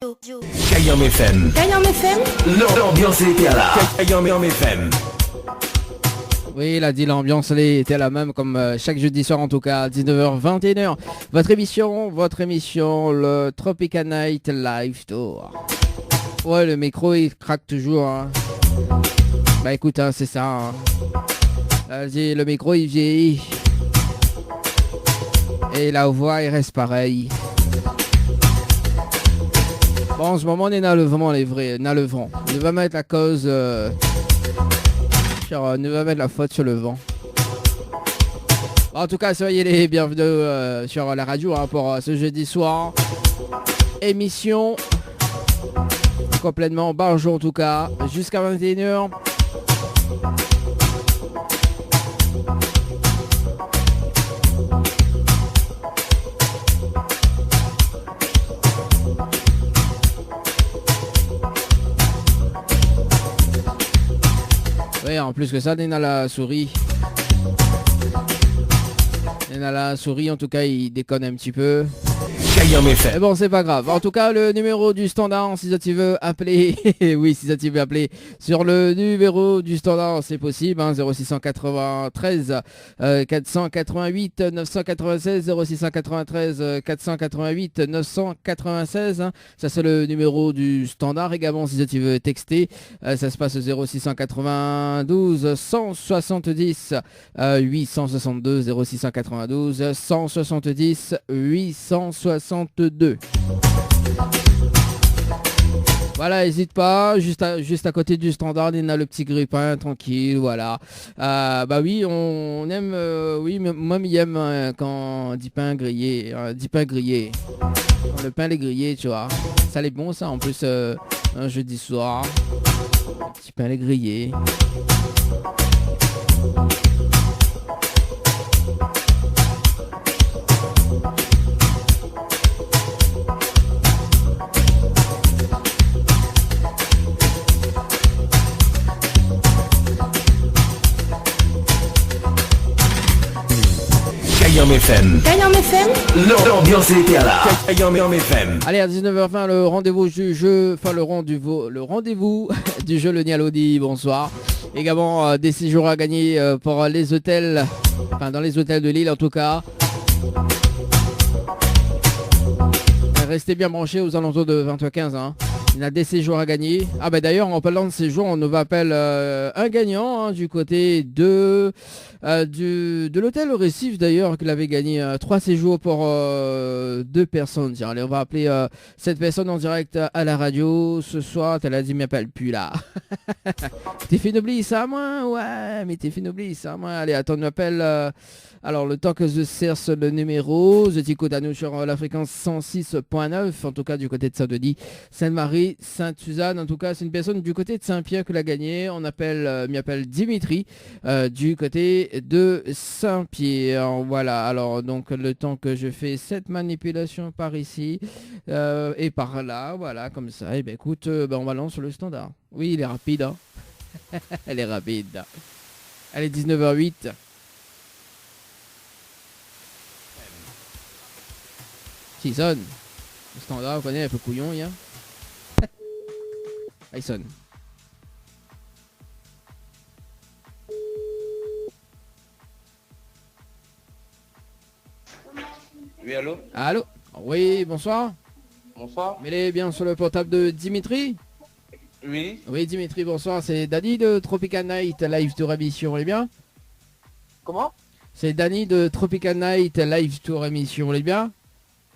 Kayam FM. Kayam FM. L'ambiance était là. Kayam FM. Oui, il a dit l'ambiance était la même comme chaque jeudi soir en tout cas, 19h, 21h. Votre émission, le Tropical Night Live Tour. Ouais, le micro il craque toujours. Hein. Bah écoute, hein, c'est ça. Hein. Vas-y, le micro il vieillit. Et la voix il reste pareil. Bon, en ce moment on est dans le vent, les vrais, dans le vent. On va mettre la cause... ne va mettre la faute sur le vent. En tout cas, soyez les bienvenus sur la radio hein, pour ce jeudi soir. Émission complètement barge en tout cas, jusqu'à 21h. Oui, en plus que ça, Nena la souris. Nena la souris, en tout cas, il déconne un petit peu. Mais bon, c'est pas grave. En tout cas, le numéro du standard, si ça tu veux appeler, oui, si ça tu veux appeler sur le numéro du standard, c'est possible, hein, 0693 488 996, 0693 488 996. Hein, ça, c'est le numéro du standard. Également, si ça tu veux texter, ça se passe au 0692 170 862, 0692 170 862. Voilà, n'hésite pas, juste à côté du standard, il y a le petit grippin, tranquille, voilà. Bah oui, on aime, oui, moi j'aime quand du pain grillé, Quand le pain est grillé, tu vois. Ça est bon ça, en plus, un jeudi soir, petit pain est grillé. Kayam FM. Kayam FM. L'ambiance était là. Kayam FM. Allez, à 19h20, le rendez-vous du jeu, enfin le rendez-vous du jeu Le Nialodi, bonsoir. Également des séjours à gagner pour les hôtels, enfin dans les hôtels de Lille en tout cas. Restez bien branchés aux alentours de 20h15. Hein. Il y a des séjours à gagner. Ah bah d'ailleurs, en parlant de séjours, on nous appelle un gagnant hein, du côté de l'hôtel Récif d'ailleurs, qu'il avait gagné 3 séjours pour 2 personnes. Tiens, allez, on va appeler cette personne en direct à la radio ce soir. Elle a dit, m'appelle plus là. T'es fait d'oublier ça, moi? Ouais, mais t'es fait d'oublier ça, moi. Allez, attends, on m'appelle... Alors, le temps que je cherche le numéro, je t'écoute à nous sur la fréquence 106.9, en tout cas du côté de Saint-Denis, Sainte-Marie, Sainte-Suzanne. En tout cas, c'est une personne du côté de Saint-Pierre que l'a gagné. On m'appelle Dimitri, du côté de Saint-Pierre. Voilà, alors, donc, le temps que je fais cette manipulation par ici et par là, voilà, comme ça. Et bien, écoute, on va lancer le standard. Oui, il est rapide, hein. Elle est rapide. Elle est 19h08. Si, il sonne. Le standard, on connaît un peu couillon, hier. Ah, il sonne. Oui, allô? Allô? Oui, bonsoir. Bonsoir. Mais il est bien sur le portable de Dimitri? Oui. Oui, Dimitri, bonsoir. C'est Danny de Tropical Night Live Tour Émission, on est bien? Comment? C'est Danny de Tropical Night Live Tour Émission, on est bien?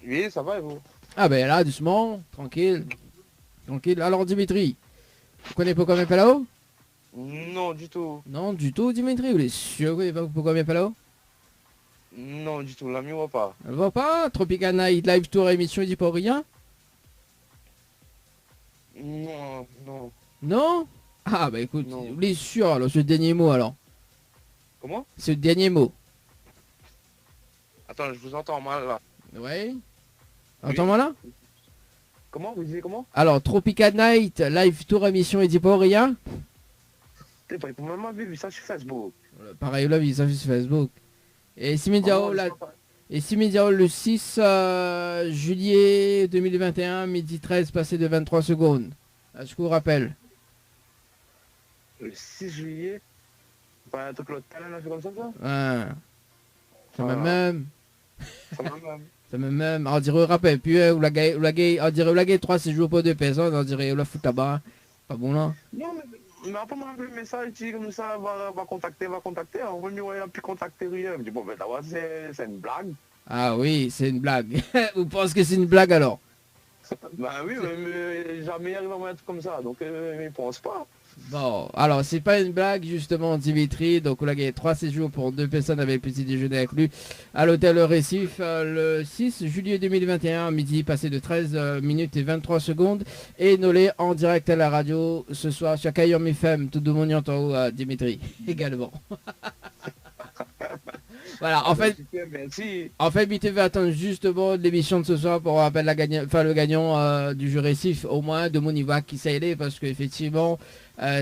Oui, ça va et vous? Ah ben là, doucement, tranquille. Tranquille. Alors Dimitri, vous connaissez Pourquoi m'appelle là-haut? Non, du tout. Non, du tout, Dimitri, vous êtes sûr que vous connaissez pas Pourquoi m'appelle là-haut? Non, du tout. L'ami voit pas. Elle voit pas? Tropical Night Live Tour Émission, il dit pas rien? Non, non. Non? Ah bah écoute, Non. vous êtes sûr alors, c'est le dernier mot alors. Comment? C'est le dernier mot. Attends, je vous entends mal là. Ouais. Entends-moi là? Comment? Vous disiez comment? Alors, Tropical Night Live Tour Émission, il dit pas rien? T'es pas, pour maman vu ça sur Facebook. Pareil là, il s'affiche sur Facebook. Et Simon Diao, là, Et si Médiarol le 6 juillet 2021, midi 13, passé de 23 secondes. Est-ce que vous rappelle? Le 6 juillet. Pas un truc l'hôtel, un truc comme ça, ça? Ah, ça m'a Ah, même. ça m'a même. Ça m'a même. On dirait rappel. Puis on dirait la 3 séjours pour 2 personnes. On dirait la foot là-bas. Pas bon là. Non, mais après, moi, le message, il dit comme ça, va contacter. On va mieux, il a pu contacter rien. Je dis, bon, ben d'abord, c'est une blague. Ah oui, c'est une blague. Vous pensez que c'est une blague alors? Bah oui, mais jamais il arrive à mettre comme ça, donc il pense pas. Bon, alors c'est pas une blague justement Dimitri, donc on a gagné 3 séjours pour 2 personnes avec petit déjeuner inclus à l'hôtel Le Récif le 6 juillet 2021, midi passé de 13 minutes et 23 secondes et Nolé en direct à la radio ce soir sur Kayom FM, tout le monde y entend Dimitri également. Voilà, Merci. en fait, BT va attendre justement l'émission de ce soir pour appeler le gagnant du jeu récif, au moins de Monivac qui s'est aidé parce qu'effectivement,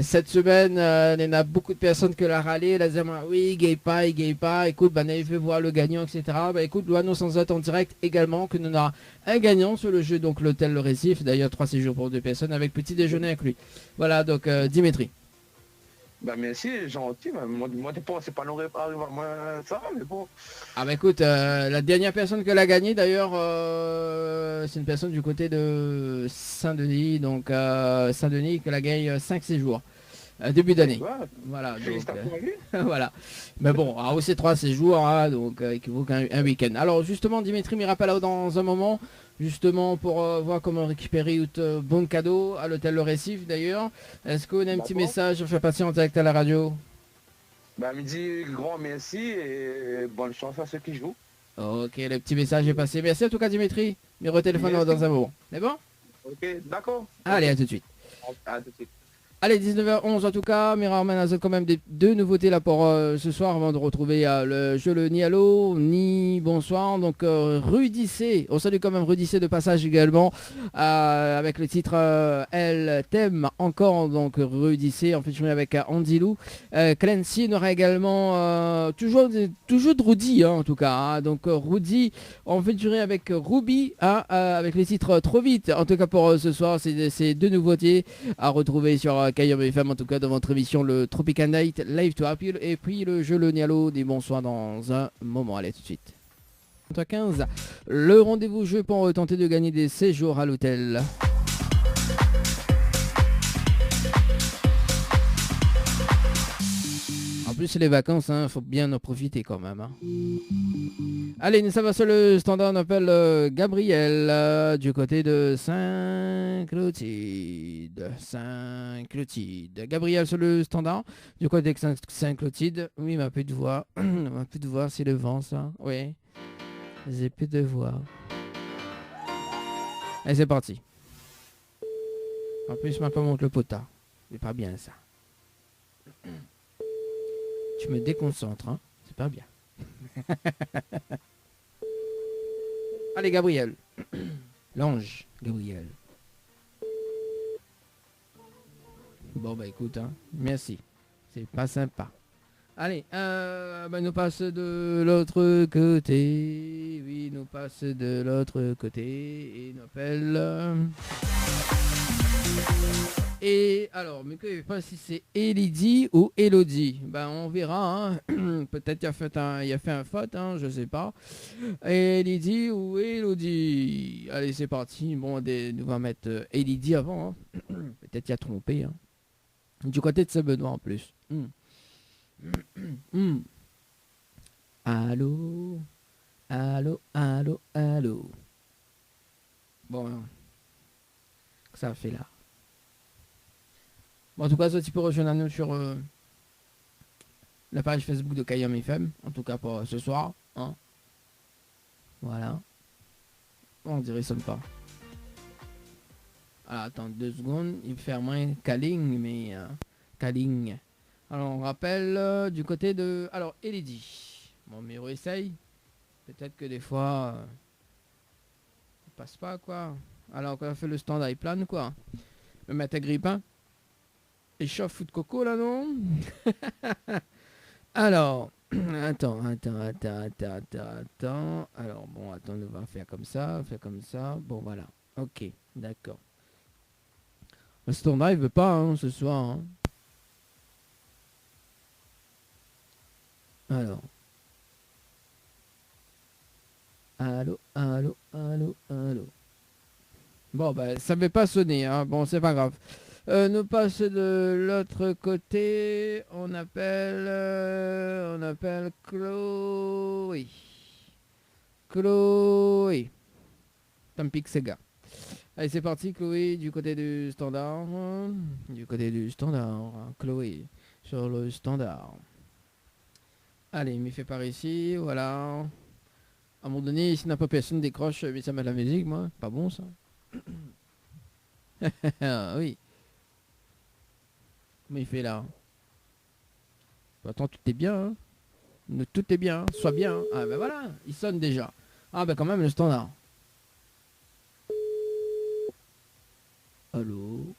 cette semaine, il y en a beaucoup de personnes qui l'ont râlé, la disent oui, il gagne pas, écoute, il fait voir le gagnant, etc. Bah écoute, nous annonçons en direct également que nous avons un gagnant sur le jeu, donc l'hôtel Le Récif, d'ailleurs 3 séjours pour 2 personnes avec petit déjeuner inclus. Voilà, donc Dimitri. Bah merci, gentil, mais moi t'es pas, c'est pas arrivé à moi ça, mais bon. Ah bah écoute, la dernière personne que l'a gagné d'ailleurs, c'est une personne du côté de Saint-Denis, donc Saint-Denis que la gagne 5 séjours, début d'année. Ouais, Voilà, donc félicitations à lui. voilà. Mais bon, aussi 3 séjours, hein, donc équivaut qu'un un week-end. Alors justement, Dimitri m'y rappelle dans un moment, justement pour voir comment récupérer bon cadeau à l'hôtel Le Récif d'ailleurs. Est-ce qu'on a un petit D'accord. message, on fait passer en direct à la radio? Bah me dit grand merci et bonne chance à ceux qui jouent. Ok, le petit message est passé. Merci en tout cas Dimitri. Mais retéléphone Merci. dans un moment. C'est bon? Ok, d'accord. Allez, à tout de suite. À tout de suite. Allez, 19h11 en tout cas, Mirarman a quand même deux nouveautés là pour ce soir avant de retrouver le jeu le ni allô, ni bonsoir. Donc Rudissé, on salue quand même Rudissé de passage également avec le titre Elle t'aime encore, donc Rudissé en featuring avec Andy Lou. Clancy aura également toujours de Rudy hein, en tout cas, hein. Donc Rudy en featuring avec Ruby hein, avec les titres Trop vite. En tout cas pour ce soir, c'est deux nouveautés à retrouver sur Kayom FM en tout cas dans votre émission le Tropical Night Live to Appeal et puis le jeu le Nialo des bonsoirs dans un moment. Allez tout de suite. 15, le rendez-vous jeu pour tenter de gagner des séjours à l'hôtel. En plus c'est les vacances, hein, faut bien en profiter quand même. Hein. Allez, ça va sur le standard, on appelle Gabriel du côté de Saint-Clotilde. Saint-Clotilde. Gabriel sur le standard du côté de Saint-Clotilde. Oui, ma petite voix. Ma petite voix, c'est le vent, ça. Oui. J'ai plus de voix. Allez, c'est parti. En plus, je m'appelle monte le potard. C'est pas bien, ça. Tu me déconcentres, hein. C'est pas bien. Allez, Gabriel. L'ange, Gabriel. Bon, bah écoute, hein. Merci. C'est pas sympa. Allez, nous passe de l'autre côté. Oui, nous passe de l'autre côté. Et nous appelle... Et alors, mais je ne sais pas si c'est Elodie ou Elodie. Ben, on verra. Hein. Peut-être qu'il a fait un faute, hein, je sais pas. Elodie ou Elodie. Allez, c'est parti. Bon, nous va mettre Elodie avant. Hein. Peut-être qu'il a trompé. Hein. Du côté de ce Benoît en plus. Allô, allô, allô, allô. Bon, ça fait là. Bon, en tout cas, ça, tu peux rejoindre nous sur la page Facebook de Kayom FM. En tout cas, pour ce soir. Hein. Voilà. On dirait ça pas. Alors, attends 2 secondes. Il fait moins Kaling, mais... Kaling. Alors, on rappelle du côté de... Alors, Elodie. Bon, mais on essaye. Peut-être que des fois... ça passe pas, quoi. Alors, on a fait le stand il plane, quoi. Le mettre grippin. Échauffe de coco là non. Alors Attends. Alors bon, attends, on va faire comme ça, Bon, voilà. Ok, d'accord. Le standard, il veut pas, hein, ce soir. Hein. Alors. Allô. Bon, bah, ça ne veut pas sonner, hein. Bon, c'est pas grave. Nous passe de l'autre côté. On appelle Chloé. Tant pis que c'est gars. Allez, c'est parti, Chloé, du côté du standard. Chloé, sur le standard. Allez, il me fait par ici, voilà. À un moment donné, si n'a pas personne décroche, mais ça met la musique, moi. Pas bon, ça. Ah, oui. Comment il fait là? Attends, tout est bien, hein. Tout est bien, hein. Sois bien. Hein. Ah ben voilà, il sonne déjà. Ah ben quand même, le standard. Allô?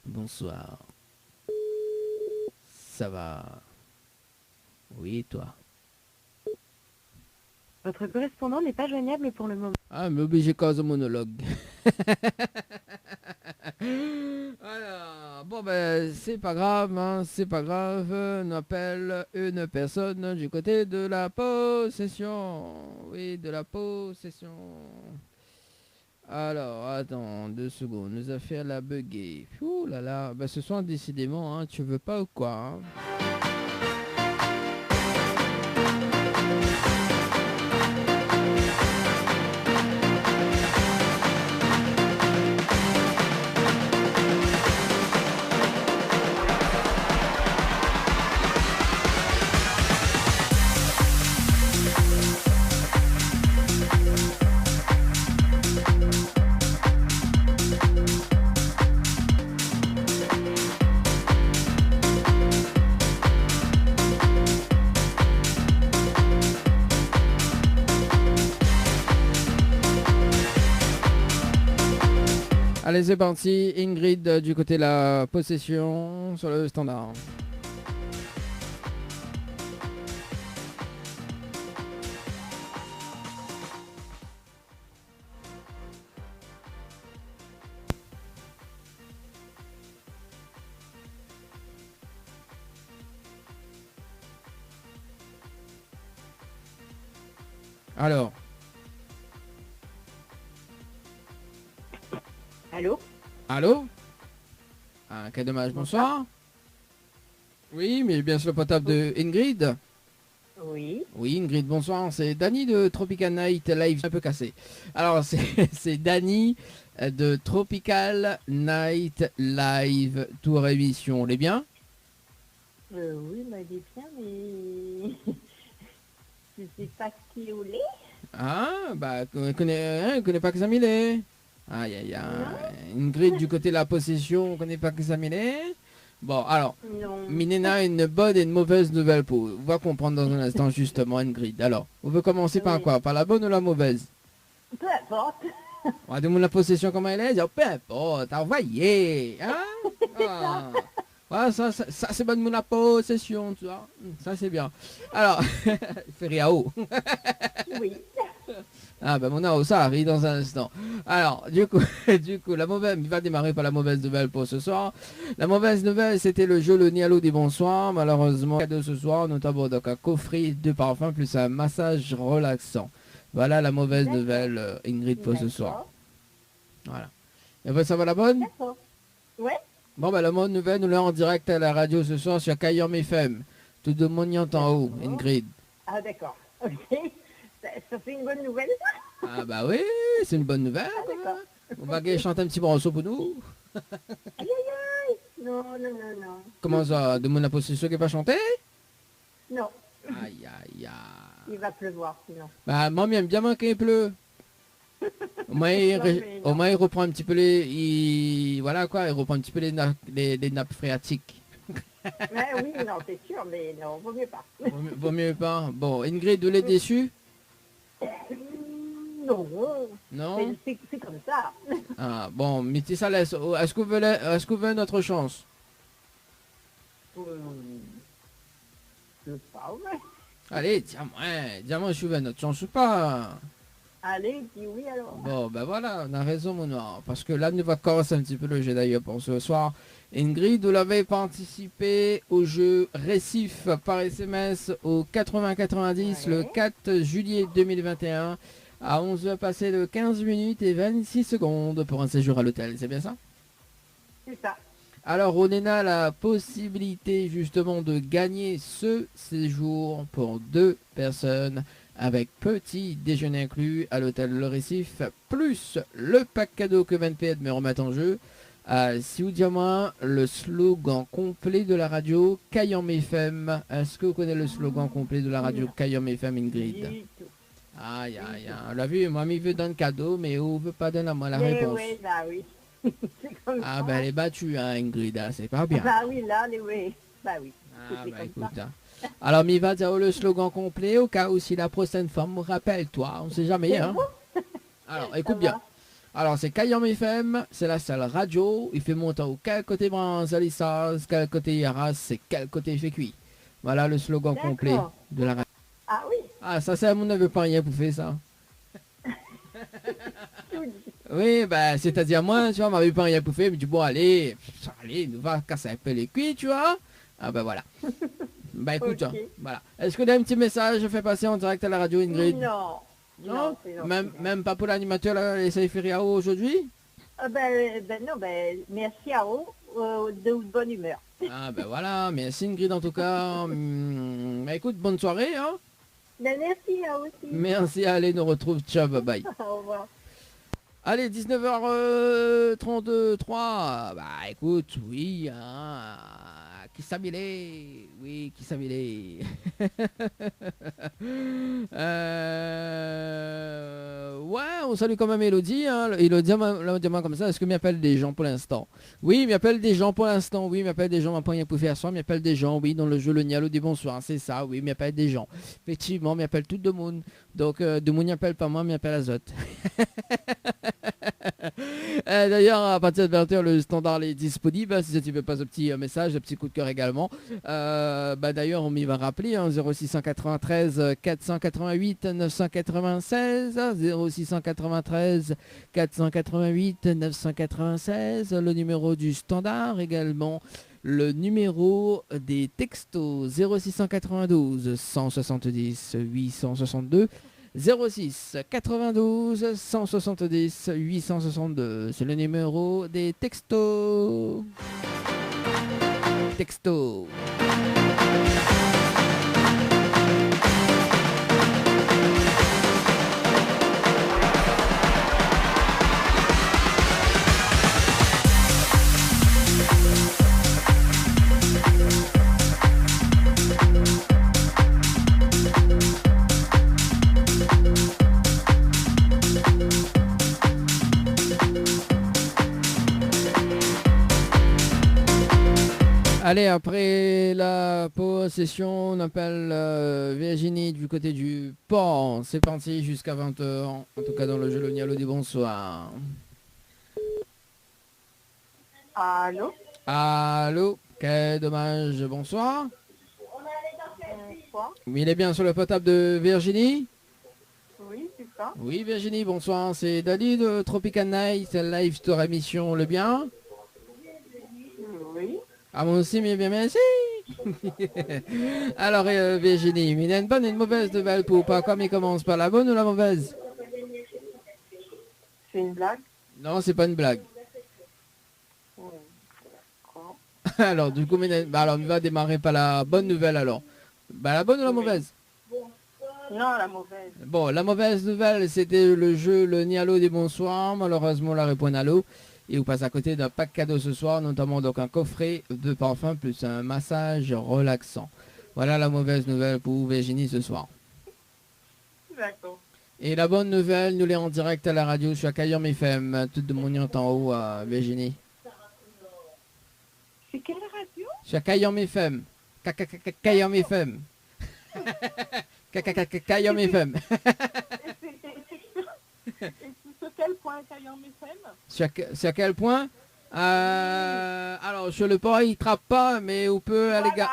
Bonsoir. Ça va? Oui, toi? Votre correspondant n'est pas joignable pour le moment. Ah, mais obligé cause au monologue. Alors, bon ben, c'est pas grave, hein, c'est pas grave. On appelle une personne du côté de la possession. Oui, de la possession. Alors, attends, 2 secondes. Nous affaires la bugger. Ouh là là, ben ce soir, décidément, hein, tu veux pas ou quoi hein. Allez, c'est parti. Ingrid du côté de la possession sur le standard. Alors. Allô? Ah, quel dommage. Bonsoir. Oui, mais bien sûr le portable de Ingrid. Oui. Oui, Ingrid, bonsoir. C'est Dany de Tropical Night Live. Un peu cassé. Alors, c'est Dany de Tropical Night Live Tour émission. On est bien? Oui, il est bien, mais je sais pas qui ou les. Ah, bah, on connaît pas que ça Millet. Aïe, aïe, aïe. Ingrid du côté de la possession, on connaît pas que ça Millet. Bon, alors, Minena a une bonne et une mauvaise nouvelle pour vous. On va comprendre dans un instant justement, Ingrid. Alors, on veut commencer par quoi? Par la bonne ou la mauvaise? Peu importe. On va demander la possession comment elle est. Dire, peu importe, envoyé. Hein? Ah. Ouais, ça c'est bonne la possession, tu vois. Ça c'est bien. Alors, Feriao. Oui. Ah ben mon Ao, ça arrive dans un instant. Alors, du coup, la mauvaise, il va démarrer par la mauvaise nouvelle pour ce soir. La mauvaise nouvelle, c'était le jeu Le Nialo des Bonsoirs. Malheureusement, cadeau ce soir, notamment donc un coffret de parfum plus un massage relaxant. Voilà la mauvaise nouvelle, Ingrid, pour ce soir. Voilà. Et ben ça va la bonne? D'accord. Ouais. Bon ben la bonne nouvelle, nous l'avons en direct à la radio ce soir sur Kayom FM. Tout le monde y entend haut, Ingrid. Ah d'accord. Ok. Ça fait une bonne nouvelle, ça? Ah bah oui, c'est une bonne nouvelle. Ah, d'accord. On va chanter un petit morceau pour nous. Aïe, aïe, aïe. Non. Comment ça? De mon possession qui n'est pas chanté? Non. Aïe, aïe, aïe. Il va pleuvoir, sinon. Bah, moi, il aime bien moins qu'il pleut. Au moins, il reprend un petit peu voilà quoi, il reprend un petit peu les nappes phréatiques. Oui, non, c'est sûr, mais non, vaut mieux pas. Vaut mieux pas. Bon, Ingrid, de l'est déçue? Non, Non? c'est comme ça. Ah, bon, Métis Salès, est-ce que vous voulez notre chance? Euh, je sais pas, ouais. Allez, dis-moi, je veux notre chance ou pas? Allez, dis oui alors. Bon, ben voilà, on a raison, mon noir. Parce que là, nous va commencer un petit peu le jeu d'ailleurs pour ce soir. Ingrid, vous l'avez participé au jeu Récif par SMS au 80-90 le 4 juillet 2021 à 11h passé de 15 minutes et 26 secondes pour un séjour à l'hôtel. C'est bien ça? C'est ça. Alors, on a la possibilité justement de gagner ce séjour pour 2 personnes avec petit déjeuner inclus à l'hôtel Le Récif, plus le pack cadeau que 20p me remettre en jeu. Si vous dites moi le slogan complet de la radio Kayam FM. Est-ce que vous connaissez le slogan complet de la radio Kayam FM, Ingrid? Du tout. Aïe, aïe, aïe. On l'a vu, moi, il veut donner cadeau, mais on veut pas donner à moi la réponse. Oui, bah oui. C'est comme Ah, ça. ben, elle est battue, hein, Ingrid, hein, c'est pas bien. Bah oui, là, oui. Bah oui. Ah, C'est bah comme écoute, ça. hein. Alors, il va dire le slogan complet au cas où si la prochaine femme me rappelle, toi, on sait jamais, hein. Alors, écoute Ça bien. va. Alors, c'est Kayam FM, c'est la seule radio. Il fait monter au quel côté branche, Alissas, quel côté Arras, c'est quel côté fait cuit. Voilà le slogan D'accord. complet de la radio. Ah oui. Ah, ça, c'est à mon neveu pas rien pour faire ça. Tout dit. Oui, bah, c'est-à-dire, moi, tu vois, m'avait pas rien pour faire, mais du bon, allez, nous va casser un peu les cuits, tu vois. Ah, bah voilà. Bah, écoute, Ok. voilà. Est-ce que tu as un petit message fait passer en direct à la radio, Ingrid? Non. Non, c'est gentil. même pas pour l'animateur, là, les Saïferiao aujourd'hui? Non, merci à vous, de bonne humeur. Ah, ben voilà, merci Ingrid en tout cas. Bah, écoute, bonne soirée, hein. Ben, merci à vous aussi. Merci, allez, nous retrouve, ciao, bye bye. Au revoir. Allez, 19h32, 3. Bah écoute, oui, hein, qui s'habillait, oui, qui s'habillait. Ouais, on salue quand même Elodie, hein. Elodie m'a comme ça, est-ce que m'appelle des gens pour l'instant? Oui, m'appelle des gens pour l'instant, oui, m'appelle des gens, m'a pas rien pour faire soir, m'appelle des gens, oui, dans le jeu Le Nialo des bonsoirs, c'est ça, oui, m'appelle des gens. Effectivement, m'appelle tout le monde. Donc, de monde m'appelle pas moi, m'appelle Azot. D'ailleurs, à partir de 20h, le standard est disponible. Si tu veux pas ce petit message, un petit coup de cœur également. D'ailleurs, on m'y va rappeler, hein, 0693 488 996, 0693 488 996, le numéro du standard également. Le numéro des textos 0692 170 862 06 92 170 862. C'est le numéro des textos. Textos. Allez, après la possession, on appelle Virginie du côté du port. C'est parti jusqu'à 20h. En tout cas, dans le jeu Le Nialo du bonsoir. Allô? Allô? Quel dommage, bonsoir. Bonsoir. Oui, il est bien sur le potable de Virginie? Oui, c'est ça. Oui, Virginie, bonsoir. C'est Dali de Tropical Night, live store émission Le Bien. Oui. Ah, moi aussi, mais bien, merci. Alors, Virginie, il y a une bonne et une mauvaise nouvelle pour pas. Comme il commence par la bonne ou la mauvaise? C'est une blague? Non, c'est pas une blague. Oui. D'accord. Alors, du coup, alors, on va démarrer par la bonne nouvelle alors. Bah, la bonne ou la mauvaise? Non, la mauvaise. Bon, la mauvaise nouvelle, c'était le jeu Le Nialo des bonsoirs. Malheureusement, la réponse Nalo. Et vous passez à côté d'un pack cadeau ce soir, notamment donc un coffret de parfum plus un massage relaxant. Voilà la mauvaise nouvelle pour Virginie ce soir. D'accord. Et la bonne nouvelle, nous l'est en direct à la radio sur Kayam FM. Tout de mon en haut à Virginie. C'est quelle radio? Sur Kayam FM. Kayam FM. Kayam FM. à Cayenne FM. C'est à quel point alors, sur le port, il trappe pas, mais on peut aller... Voilà.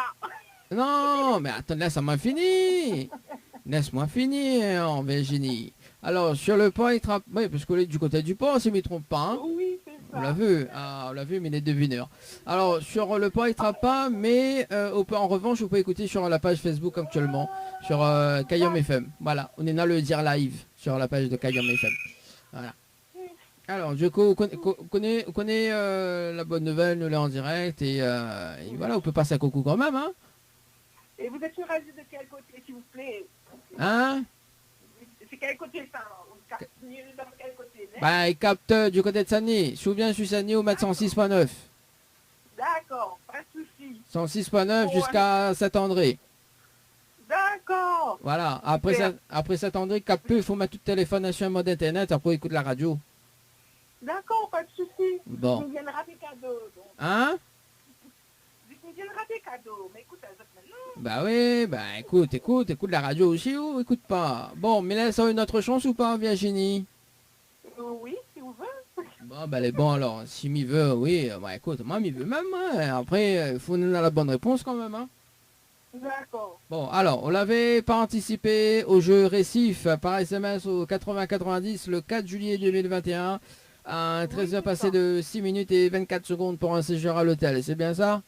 Non, mais attends, laisse-moi finir. Laisse-moi finir, en Virginie. Alors, sur le port, il trappe... Oui, parce qu'on est du côté du port, si je ne me trompe pas. Hein. Oui, c'est On ça. l'a vu, on l'a vu, mais il est devineur. Alors, sur le port, il trappe pas, mais en revanche, vous pouvez écouter sur la page Facebook actuellement, sur Cayenne FM. Voilà, on est là le dire live sur la page de Cayenne FM. Voilà. Alors, du coup, on connaît la bonne nouvelle, nous l'est en direct, et voilà, on peut passer à coucou quand même, hein. Et vous êtes sur radio de quel côté, s'il vous plaît? Hein? C'est quel côté ça? On capte mieux dans quel côté? Hein? Bah, il capte du côté de Sani. Souviens, je suis Sani au mètre 106.9. D'accord, pas de souci. 106.9 jusqu'à Saint-André. D'accord. Voilà, après Saint-André, capte plus, il faut mettre tout le téléphone sur un mode internet, après écoute la radio. D'accord, pas de souci. Bon. Je viens rater cadeau. Donc. Hein? Je viens rater cadeau. Mais écoute, ça maintenant. Bah oui, bah écoute la radio aussi ou écoute pas. Bon, mais là, ça a une autre chance ou pas, Virginie? Oui, si vous voulez. Bon, bah les bons alors, si m'y veut, oui, bah écoute, moi m'y veut même, hein. Après, il faut donner la bonne réponse quand même, hein. D'accord. Bon, alors, on l'avait participé au jeu Récif par SMS au 80-90 le 4 juillet 2021 à 13h passé de 6 minutes et 24 secondes pour un séjour à l'hôtel, c'est bien ça?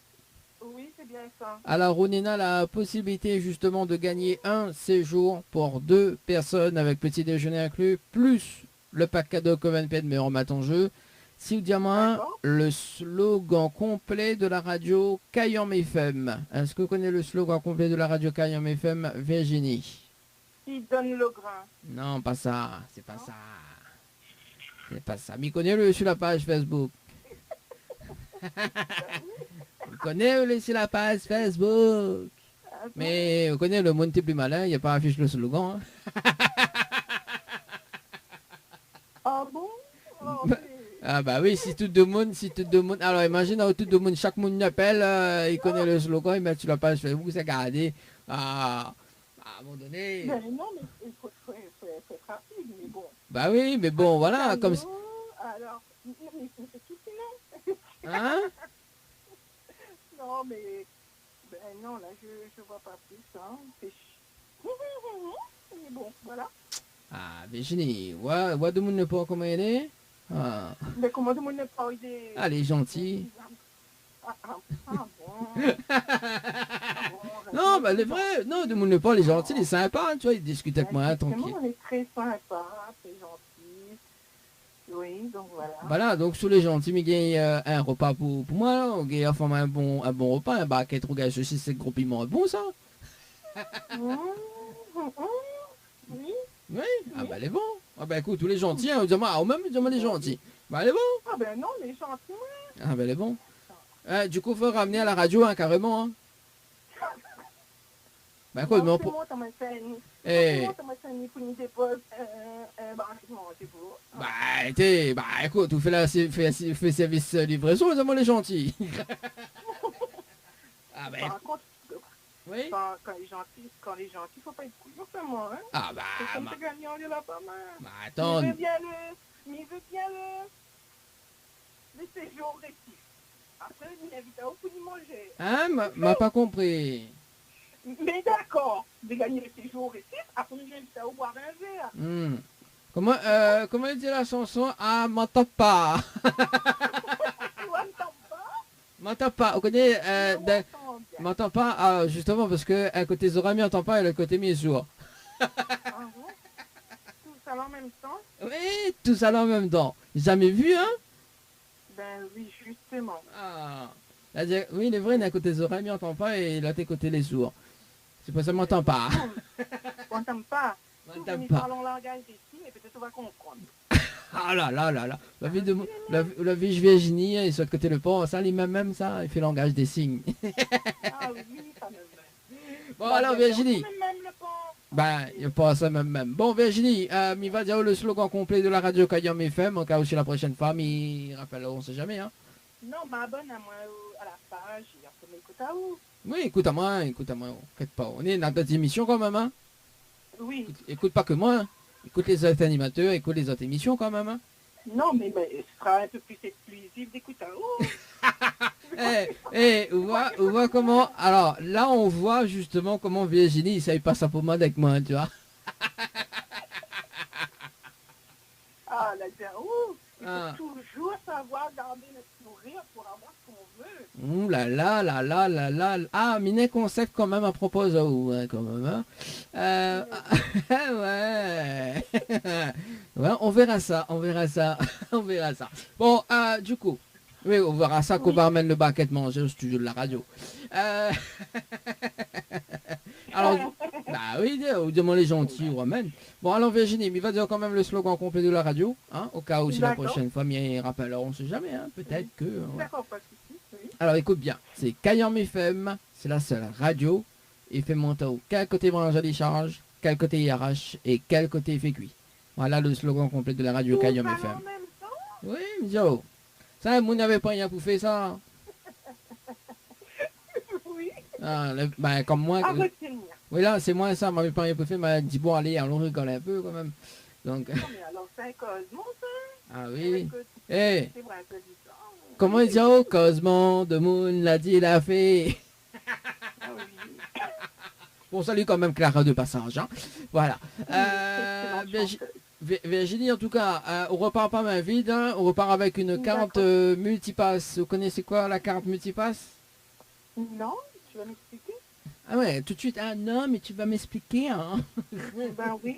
Oui, c'est bien ça. Alors, on a la possibilité justement de gagner un séjour pour 2 personnes avec petit déjeuner inclus, plus le pack cadeau Covenpay de meilleur mat en jeu. Si vous diamant, D'accord. le slogan complet de la radio Cayenne FM. Est-ce que vous connaissez le slogan complet de la radio Cayenne FM, Virginie? Qui donne le grain. Non, pas ça, c'est pas ça. C'est pas ça. Mais connais-le sur la page Facebook. Vous connaissez-le sur la page Facebook. Mais vous connaissez le monde est plus malin, il n'y a pas affiché le slogan. Hein. Ah bon? Oh, Ah bah oui, si tout le monde, alors imagine, tout le monde, chaque monde appelle, il connaît le slogan, il met sur la page Facebook, c'est gardé. À un moment donné. Ben non, mais il faut être rapide, mais bon. Bah oui, mais bon, voilà, comme... Alors, mais c'est tout sinon. Hein? Non, mais... Ben non, là, je vois pas plus, hein. Mais bon, voilà. Ah, Virginie, ouais, de monde ne pas comment elle est. Ah. Mais comment tout le monde ne parle des... Ah, les gentils. Bon. Non, bah les vrais, non, de monde ne pas, les gentils, les sympas, tu vois, ils discutent avec moi, tranquille. On est très sympa, très gentil. Oui, donc voilà. Voilà, donc sur les gentils, mais il y a un repas pour moi, on a enfin un bon repas, un baquet, trop gâche aussi, c'est gros piment, bon ça. Oui. Oui, ah bah les bons. Ah bah écoute, tous les gentils, hein, même les gentils. Bah les bons. Ah ben non, les gentils, Ah bah les bons. Du coup, faut ramener à la radio, hein, carrément. Hein. Bah écoute, mais on peut... Bah écoute, on fait service livraison, les les gentils. Ah bah... Oui. Quand les gentils, faut pas être couillon seulement, hein. Ah bah... C'est comme ça gagnant, il est là pas mal. Bah attends... Mais il veut bien le séjour récif. Après, il invite à au pour y manger. Hein, m'a pas compris. Mais d'accord, de gagner le séjour récif, après, il invite à au boire un verre. Comment elle dit la chanson? Ah, m'entends pas. M'entends pas. On connaît... m'entends pas, justement, parce que un côté Zora m'entend pas et le côté Misour. Tout ça en même temps? Oui, tout ça en même temps. Jamais vu, hein? Ben oui, justement. Ah. Oui, il est vrai, d'un côté Zora m'entend pas et l'autre côté les sourds. C'est pas ça, m'entend pas. On n'entend pas. M'entend Nous pas. parlons langage ici, mais peut-être on va comprendre. Ah là là là là. La vie de la vie Virginie, et sur le côté le pont, ça, lui-même, ça, il fait langage des signes. Ah oui, ça me va. Bon, alors Virginie. Même le pont. Ben, il n'y a pas ça même. Bon, Virginie, il va dire le slogan complet de la radio Cayenne FM, en cas aussi la prochaine fois, mais rappelle, on sait jamais, hein. Non, m'abonne à moi à la page, et après m'écoute à où? Oui, écoute à moi, inquiète pas. On est dans d'autres émissions quand même, hein. Oui. Écoute pas que moi, hein. Écoute les autres animateurs, écoute les autres émissions quand même, hein. Non, mais ce sera un peu plus exclusif d'écouter. Oh, On voit comment... Alors, là, on voit justement comment Virginie, il savait pas sa pommade avec moi, tu vois. ah, là, oh, il faut Ah. toujours savoir garder le sourire pour avoir ce qu'on veut. Ouh là là là là là là. Ah, Minet concept quand même à propos, hein, quand même. Hein. Ouais. Ouais, on verra ça, on verra ça, on verra ça. Bon, du coup, oui, on verra ça qu'on va remettre le baquette manger au studio de la radio. Alors, bah oui, ou demande les gentils, ou ramène. Bon, alors Virginie, il va dire quand même le slogan complet de la radio, hein, au cas où si la D'accord. prochaine fois, mais rappellera, on sait jamais, hein, peut-être que... ouais. D'accord, pas de souci. Oui. Alors écoute bien, c'est Kayam FM, c'est la seule radio, il fait monter au quel côté branche à décharge, quel côté IRH et quel côté fait cuit. Voilà le slogan complet de la radio Tout Kayam ça FM. en même temps? Oui, Mio. Ça, vous n'avez pas rien pour faire ça. Oui. Ah, ben, comme moi. À retenir. Oui, là, c'est moi ça, m'avait pas rien pour faire, m'a dit bon, allez, allons rigoler un peu quand même. Donc, Non, mais alors, c'est un cosmos, ça. ah oui. Écoute, Eh, c'est vrai, un peu bizarre. comment il dit oh, Cosmo, de Moon, l'a dit, l'a fait. Ah oui. Bon, salut quand même Clara de passage. Hein. Voilà. Excellente chanteuse. Virginie, en tout cas, on repart pas main vide. Hein. On repart avec une carte multipass. Vous connaissez quoi la carte multipass? Non, tu vas m'expliquer? Ah ouais, tout de suite. Ah non, mais tu vas m'expliquer. Hein. Ben oui.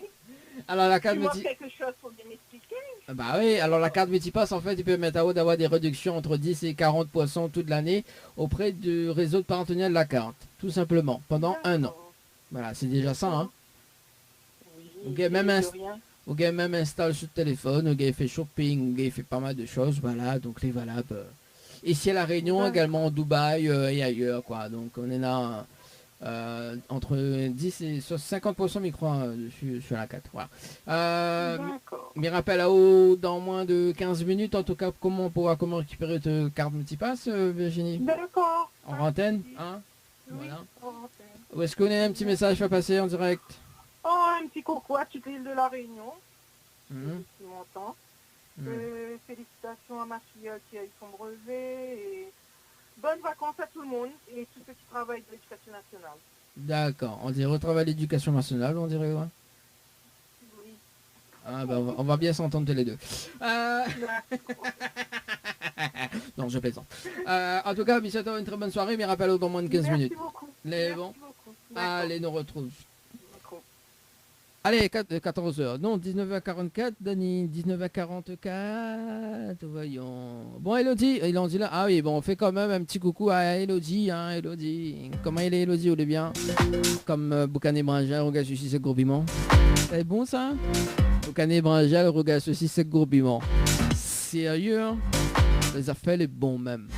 Alors la carte Tu vois multipass. quelque chose pour bien m'expliquer? Bah oui, alors la carte multipass, en fait, il permet à vous d'avoir des réductions entre 10 et 40% toute l'année auprès du réseau de partenariat de la carte. Tout simplement, pendant un an. Voilà, c'est déjà ça. Hein. Oui, Ok, même de un... rien. Ou gars même installe sur le téléphone, ou gars fait shopping, ou gars fait pas mal de choses, voilà, donc les valables. Ici à La Réunion, également en Dubaï et ailleurs, quoi. Donc on est là entre 10 et 50% je crois sur la 4. Voilà. D'accord. Mais rappel à haut dans moins de 15 minutes, en tout cas, comment on pourra récupérer ta carte multipass, Virginie? D'accord. En antenne, hein? Oui, Voilà. en antenne. Ou est-ce qu'on a un petit message à passer en direct? Oh, un petit coucou à toute l'île de la Réunion, Mhm. depuis longtemps. Mhm. Félicitations à ma filleule qui a eu son brevet et bonnes vacances à tout le monde et tous ceux qui travaillent de l'éducation nationale. D'accord, on dirait retravailler l'éducation nationale, on dirait, ouais. Oui. Ah bah on va bien s'entendre tous les deux. Non, je plaisante. En tout cas, Bissata, une très bonne soirée, mais rappelle dans moins de 15 minutes. Merci beaucoup. Les Merci bons. beaucoup. Allez, nous retrouve. D'accord. Allez, 14h. Non, 19h44, Dani, 19h44. Voyons. Bon, Elodie, Elodie là. Ah oui, bon, on fait quand même un petit coucou à Elodie, hein, Elodie. Comment elle est, Elodie, ou est bien? Comme Boucané Brangel, regarde ceci, c'est gourbiment. C'est bon, ça? Boucané Brangel, regarde ceci, c'est gourbiment. Sérieux, hein? Les affaires, les bons même.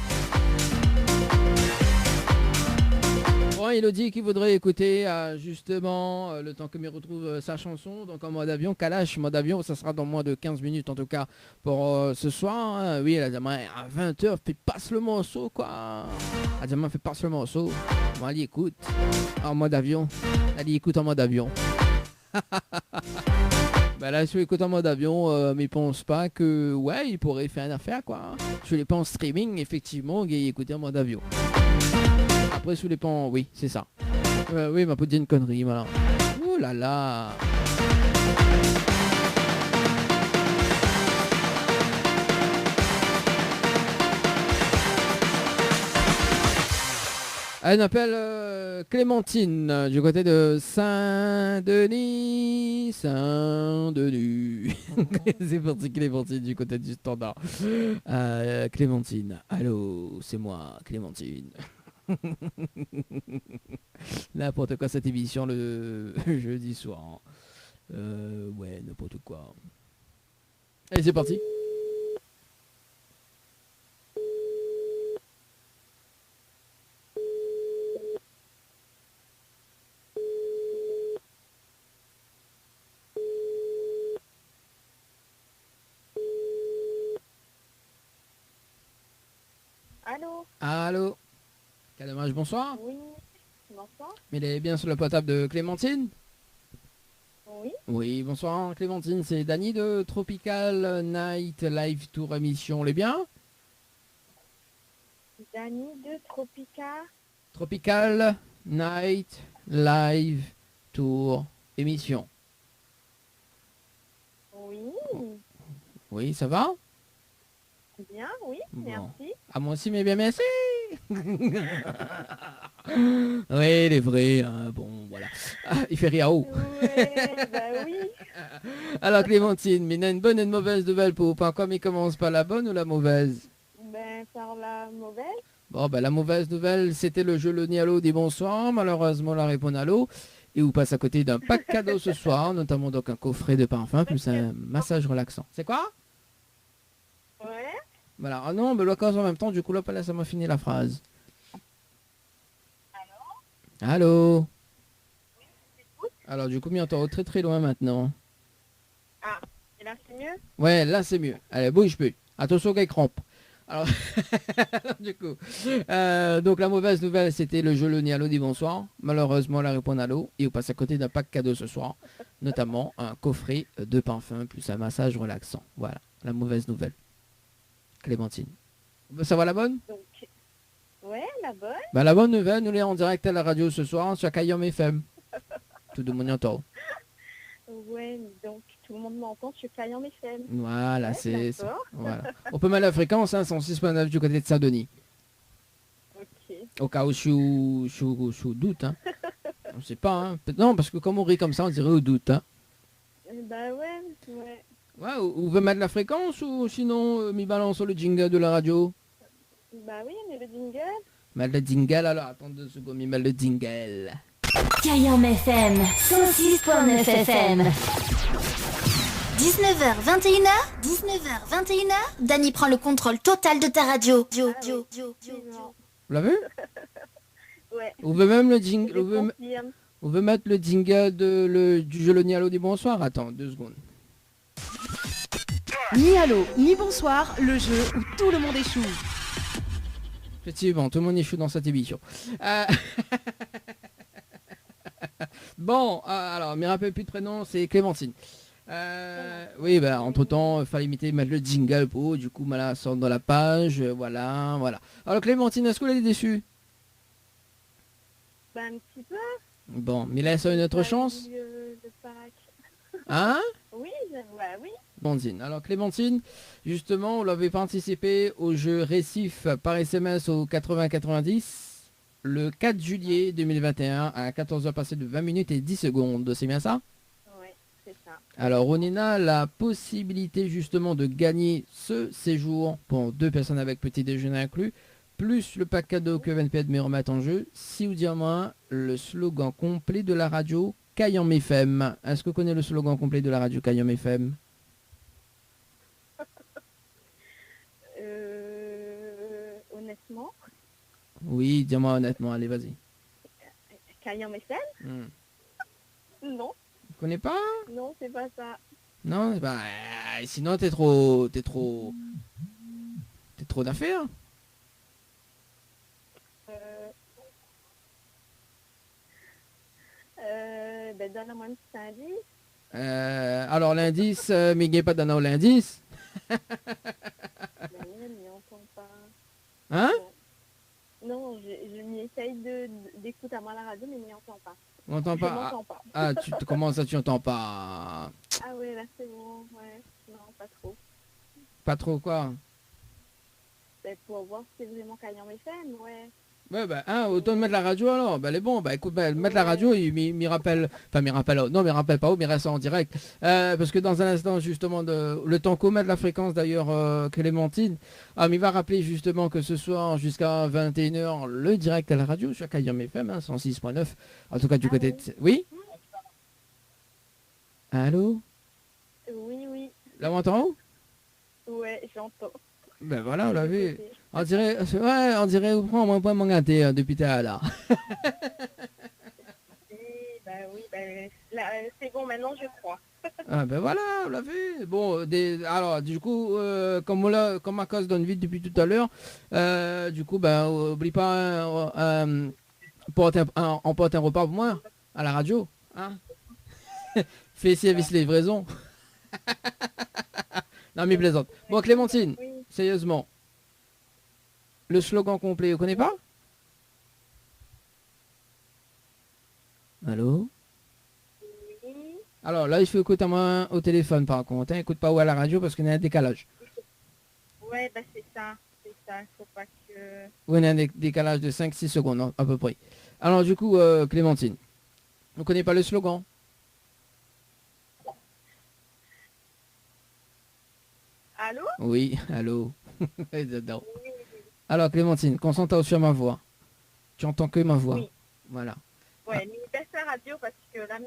Bon, Elodie qui voudrait écouter justement le temps que me retrouve sa chanson, donc en mode avion, Kalash, mode avion, ça sera dans moins de 15 minutes en tout cas pour ce soir. Hein. Oui, elle a dit à 20h, fais passe le morceau quoi. Elle a dit fais passe le morceau. Bon, allez écoute en mode avion. Allez écoute en mode avion. Ben là, si on écoute en mode avion, mais pense pas que ouais, il pourrait faire une affaire quoi. Je l'ai pas en streaming, effectivement, et écouter en mode avion. Après, sous les pans, oui, c'est ça. Oui, m'a pas dit une connerie, voilà. Ouh là là. Elle m'appelle Clémentine, du côté de Saint-Denis. Saint-Denis. C'est parti Clémentine, du côté du standard. Clémentine, allô, c'est moi, Clémentine. N'importe quoi cette émission le jeudi soir. Ouais, n'importe quoi. Allez, c'est parti. Allô? Allô. Quel dommage, bonsoir. Oui. Bonsoir. Mais il est bien sur le portable de Clémentine. Oui, Oui, bonsoir Clémentine, c'est Dany de Tropical Night Live Tour émission. Les bien? Dany de Tropica. Tropical Night Live Tour émission. Oui, Oui, ça va? bien, oui, Bon. merci. Ah, moi aussi, mais bien merci. Oui, il est vrai. Hein, bon, voilà. Ah, il fait rire. Oh. Ouais, bah oui. Alors Clémentine, mais il y a une bonne et une mauvaise nouvelle pour vous. Comme il commence par la bonne ou la mauvaise? Ben, par la mauvaise. Bon, ben la mauvaise nouvelle, c'était le jeu Le Nialo des bonsoirs. Malheureusement, la réponse à l'eau. Et vous passe à côté d'un pack cadeau ce soir, notamment donc un coffret de parfum plus un massage relaxant. C'est quoi? Ouais. Voilà. Ah non, mais l'occasion en même temps, du coup là, là, ça m'a fini la phrase. Allô? Alors du coup, mi entend très très loin maintenant. Ah, et là c'est mieux? Ouais, là c'est mieux. Allez, bouge plus. Attention qu'elle crampe. Alors, du coup, donc la mauvaise nouvelle, c'était le jeu Le Nialo dit bonsoir. Malheureusement, la réponse à l'eau. Et vous passe à côté d'un pack cadeau ce soir, notamment un coffret de parfum plus un massage relaxant. Voilà, la mauvaise nouvelle. Clémentine. Ça va la bonne? Donc, ouais, la bonne. Bah, la bonne nouvelle, nous l'est en direct à la radio ce soir sur Kayom FM. Tout le monde y entend. Ouais, donc tout le monde m'entend sur Caillan FM. Voilà, Ouais, c'est... d'accord. Voilà. On peut mettre la fréquence, hein, 106.9 du côté de Saint-Denis. Ok. Au cas où je suis doute, hein. On sait pas, hein. Non, parce que comme on rit comme ça, on dirait au doute, hein. Bah ouais, ouais. Ouais, ou veut mettre la fréquence ou sinon, m'y balance le jingle de la radio. Bah oui, mais le jingle. Mettre le jingle, alors attends 2 secondes, m'y mettre le jingle. Kayam FM 106.9 FM. 19h, 21h, Dany prend le contrôle total de ta radio. Non. Vous l'avez? Ouais. On veut même le Je jingle, confirme. on veut mettre le jingle du jeu Le Nialo dit bonsoir. Attends, 2 secondes. Ni allô, ni bonsoir, le jeu où tout le monde échoue. Effectivement, tout le monde échoue dans cette émission. Bon, alors, me rappelle plus de prénom, c'est Clémentine. Oui, bah, entre temps, il fallait imiter, mettre le jingle pour, du coup, voilà, sort dans la page, voilà, voilà. Alors, Clémentine, est-ce que vous êtes déçue? Bah un petit peu. Bon, mais laisse une autre Bah, chance. de Pâques. Hein? Oui, bah oui. Clémentine. Alors, Clémentine, justement, on l'avait participé au jeu Récif par SMS au 80-90 le 4 juillet 2021 à 14h passées de 20 minutes et 10 secondes. C'est bien ça? Ouais, c'est ça. Alors, on a la possibilité justement de gagner ce séjour pour 2 personnes avec petit déjeuner inclus, plus le pack cadeau que VNP me remettre en jeu, si vous dire moi le slogan complet de la radio Kayam FM. Est-ce que vous connaissez le slogan complet de la radio Kayam FM? Honnêtement, Oui, dis-moi honnêtement, allez, vas-y. Caillan FM. Non, Tu connais pas? non, c'est pas ça. Non, bah, sinon t'es trop d'affaires. Ben donne-moi un petit indice. Alors l'indice, mais il n'y a pas d'un l'indice. Ben oui, mais on n'entend pas. Hein? Non, je m'y essaye d'écouter à moi la radio, mais il n'y entend pas. On entend Je pas. m'entends pas. Ah, comment ça tu entends pas? Ah ouais, là c'est bon, ouais. Non, pas trop. Pas trop quoi? Ben, pour voir si c'est vraiment Caillan FM, ouais. Ouais, bah, autant de mettre la radio alors. Bah, elle est bon. Bah, écoute, mettre la radio, il m'y rappelle. Enfin, m'y rappelle. Non, m'y rappelle pas où, mais reste en direct. Parce que dans un instant, justement, le temps qu'on met de la fréquence d'ailleurs, Clémentine, il va rappeler justement que ce soir, jusqu'à 21h, le direct à la radio sur Kayam FM, 106.9. En tout cas, du côté de. Oui? Allô? Oui, oui. Là, on entend où? Ouais, j'entends. Ben voilà, on l'a vu. On dirait, on prend un point mon gâté depuis tout à l'heure. Oui, ben, là, c'est bon, maintenant je crois. Ah ben voilà, on l'a vu. Bon, alors du coup, comme à cause donne vite depuis tout à l'heure, du coup, ben oublie pas, on porte un repas pour moi à la radio, hein. Fais service livraison. Non mais plaisante. Bon Clémentine, Oui. sérieusement. Le slogan complet, vous connaissez pas? Allô? Oui. Alors là, il faut écouter à moi au téléphone par contre. Hein. Écoute pas ou à la radio parce qu'il y a un décalage. Ouais, bah c'est ça. C'est ça. Faut pas que. Oui, il y a un décalage de 5-6 secondes hein, à peu près. Alors du coup, Clémentine, vous connaissez pas le slogan? Allô? Oui, allô. J'adore. Alors Clémentine, concentre-toi sur ma voix. Tu entends que ma voix. Oui. Voilà. Ouais, mais baisse la radio parce que là.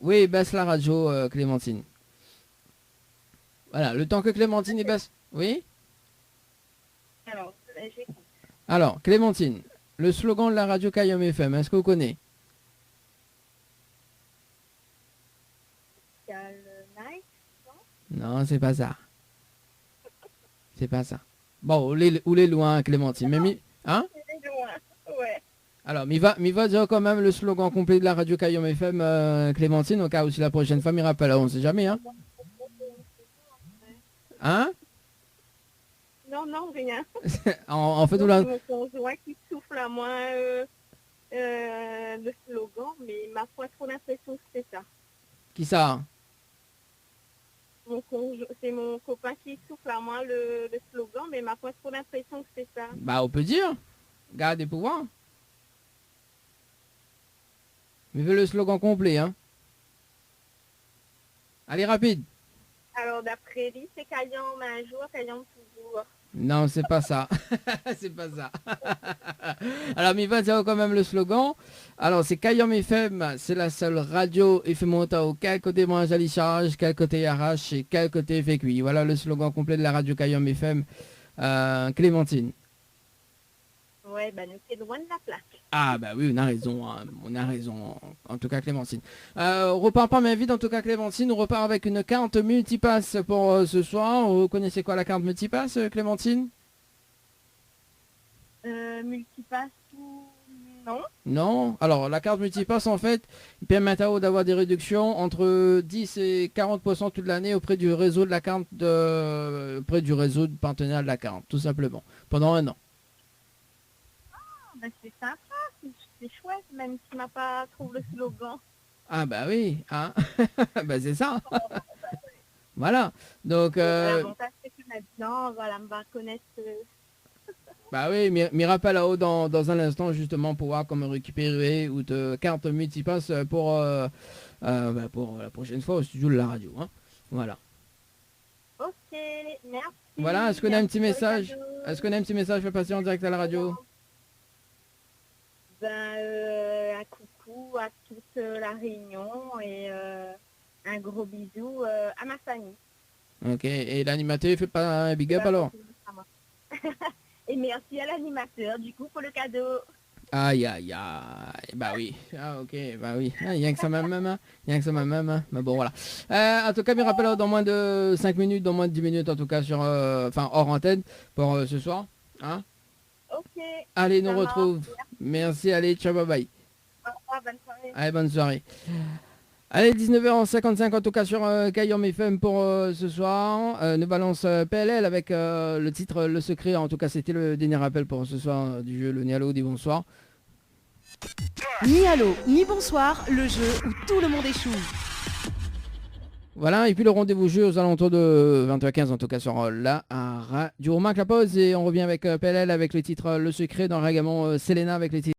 Oui, baisse la radio, Clémentine. Voilà, le temps que Clémentine y baisse. Oui? Alors, j'écoute. Alors, Clémentine, le slogan de la radio Kayom FM, est-ce que vous connaissez? Night. Non, c'est pas ça. C'est pas ça. Bon, ou les loin, Clémentine. Mais hein? C'est loin. Ouais. Alors, mi va dire quand même le slogan complet de la radio Kayom FM, Clémentine, au cas où si la prochaine fois, m'y rappelle, on sait jamais, hein? Hein? Non, rien. En fait, on l'a... Mon conjoint qui souffle à moi le slogan, mais ma foi, trop l'impression que c'est ça. Qui ça? C'est mon copain qui souffle à moi le slogan, mais ma foi, trop l'impression que c'est ça. Bah, on peut dire. Garde des pouvoirs. Mais veux le slogan complet, hein? Allez, rapide. Alors, d'après lui, c'est Caillon un jour, Caillon toujours. Non, c'est pas ça. C'est pas ça. Alors, mi va dire quand même le slogan. Alors, c'est Kayom FM, c'est la seule radio FM Montao. Quel côté mange à charge, quel côté arrache et quel côté fait cuit. Voilà le slogan complet de la radio Kayom FM. Clémentine. Ouais, bah nous, c'est loin de la plaque. Ah bah oui, on a raison, hein. On a raison, en tout cas Clémentine. On repart pas mais vite, en tout cas Clémentine, on repart avec une carte multipass pour ce soir. Vous connaissez quoi la carte multipass, Clémentine? Multipass ou... Non. Non. Alors la carte multipass en fait, il permet d'avoir des réductions entre 10 et 40% toute l'année auprès du réseau de la carte, auprès du réseau de partenaires de la carte, tout simplement, pendant un an. Bah, c'est sympa, c'est chouette, même s'il m'a pas trouvé le slogan. Ah bah oui, hein. Bah c'est ça. Voilà. Donc L'avantage, c'est que maintenant, voilà, on va connaître... bah oui, m'y rappelle là-haut dans un instant justement pour voir comment récupérer ou te carte multipass pour la prochaine fois au studio de la radio. Hein. Voilà. Ok, merci. Voilà, est-ce qu'on a un petit Merci pour le message? cadeau. Est-ce qu'on a un petit message à passer en direct à la radio? Un coucou à toute la Réunion et un gros bisou à ma famille. Ok, et l'animateur il fait pas un big up alors? Et merci à l'animateur du coup pour le cadeau. Aïe aïe aïe, bah oui, ah ok, bah oui, ah, rien que ça même, hein. Rien que ça même, hein. Mais bon voilà. En tout cas, me rappelle dans moins de 5 minutes, dans moins de 10 minutes en tout cas sur, hors antenne pour ce soir, hein. Ok. Allez, nous Ça marche. retrouve. Merci, allez, ciao, bye bye. Au revoir, bonne soirée. Allez, bonne soirée. Allez, 19h55 en tout cas sur Kayom FM pour ce soir. Nous balance PLL avec le titre Le Secret. En tout cas, c'était le dernier rappel pour ce soir du jeu Le Nialo. Dis bonsoir. Ni allô, ni bonsoir, le jeu où tout le monde échoue. Voilà, et puis le rendez-vous jeu aux alentours de 20h15 en tout cas sur la radio. On marque la pause et on revient avec PLL avec le titre Le Secret dans Ragamon Selena avec les titres.